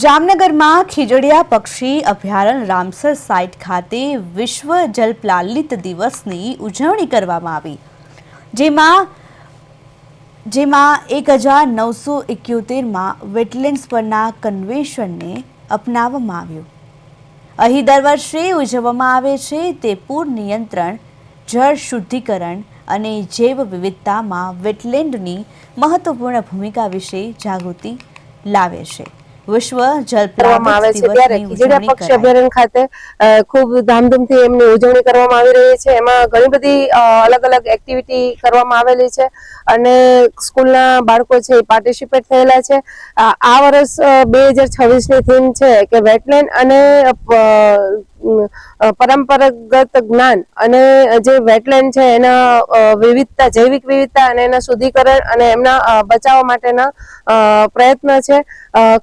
જામનગરમાં ખીજડીયા પક્ષી અભયારણ્ય રામસર સાઇટ ખાતે વિશ્વ જલપ્લાલિત દિવસની ઉજવણી કરવામાં આવી, જેમાં 1971માં વેટલેન્ડ્સ પરના કન્વેન્શનને અપનાવવામાં આવ્યું। અહીં દર વર્ષે ઉજવવામાં આવે છે તે પૂર નિયંત્રણ, જળ શુદ્ધિકરણ અને જૈવ વિવિધતામાં વેટલેન્ડની મહત્વપૂર્ણ ભૂમિકા વિશે જાગૃતિ લાવે છે। વિશ્વ જલપ્લાલિત ત્યારે ખીજડીયા પક્ષી અભયારણ્ય ખાતે ખૂબ ધામધૂમથી એમની ઉજવણી કરવામાં આવી રહી છે। એમાં ઘણી બધી અલગ અલગ એક્ટિવિટી કરવામાં આવેલી છે અને સ્કૂલના બાળકો છે એ પાર્ટિસિપેટ થયેલા છે। આ વર્ષ 2026ની થીમ છે કે વેટલેન્ડ અને પરંપરાગત જ્ઞાન અને જે વેટલેન્ડ છે એના વિવિધતા, જૈવિક વિવિધતા અને એના શુદ્ધિકરણ અને એમના બચાવવા માટેના પ્રયત્ન છે।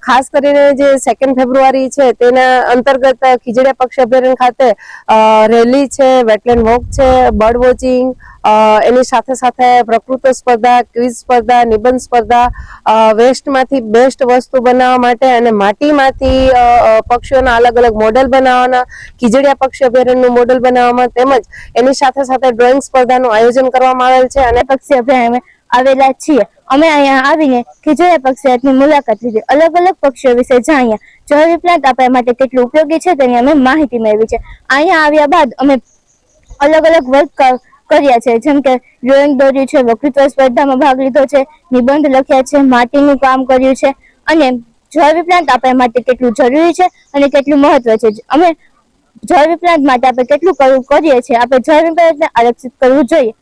ખાસ કરીને જે 2 ફેબ્રુઆરી છે તેના અંતર્ગત ખીજડીયા પક્ષી અભયારણ્ય ખાતે રેલી છે, વેટલેન્ડ વોક છે, બર્ડ વોચિંગ, એની સાથે સાથે પ્રકૃતિ સ્પર્ધા, ક્વિઝ સ્પર્ધા, નિબંધ સ્પર્ધા, વેસ્ટમાંથી બેસ્ટ વસ્તુ બનાવવા માટે અને માટીમાંથી પક્ષીઓના અલગ અલગ મોડેલ બનાવવાના, ખીજડીયા પક્ષી અભયારણ્યનું મોડેલ બનાવવામાં, તેમજ એની સાથે સાથે ડ્રોઈંગ સ્પર્ધાનું આયોજન કરવામાં આવેલ છે। અને પક્ષી અભયારણ્ય આવેલા છીએ। અમે અહીંયા આવીને ખીજડીયા પક્ષીની મુલાકાત લીધી, અલગ અલગ પક્ષીઓ વિશે જાણ્યા, જળ વિપ્લાન્ટ આપણા માટે કેટલું ઉપયોગી છે તેની અમે માહિતી મેળવી છે। અહીંયા આવ્યા બાદ અમે અલગ અલગ વર્ક કર્યા છે, જેમ કે ડ્રોઈંગ દોર્યું છે, વક્તૃત્વ સ્પર્ધામાં ભાગ લીધો છે, નિબંધ લખ્યા છે, માટીનું કામ કર્યું છે અને જળ વિપ્લાન્ટ આપણા માટે કેટલું જરૂરી છે અને કેટલું મહત્વ છે। અમે જળ વિપ્લાન્ટ માટે આપણે કેટલું કરવું કરીએ છીએ, આપણે જળ વિપ્લાન્ટને આરક્ષિત કરવું જોઈએ।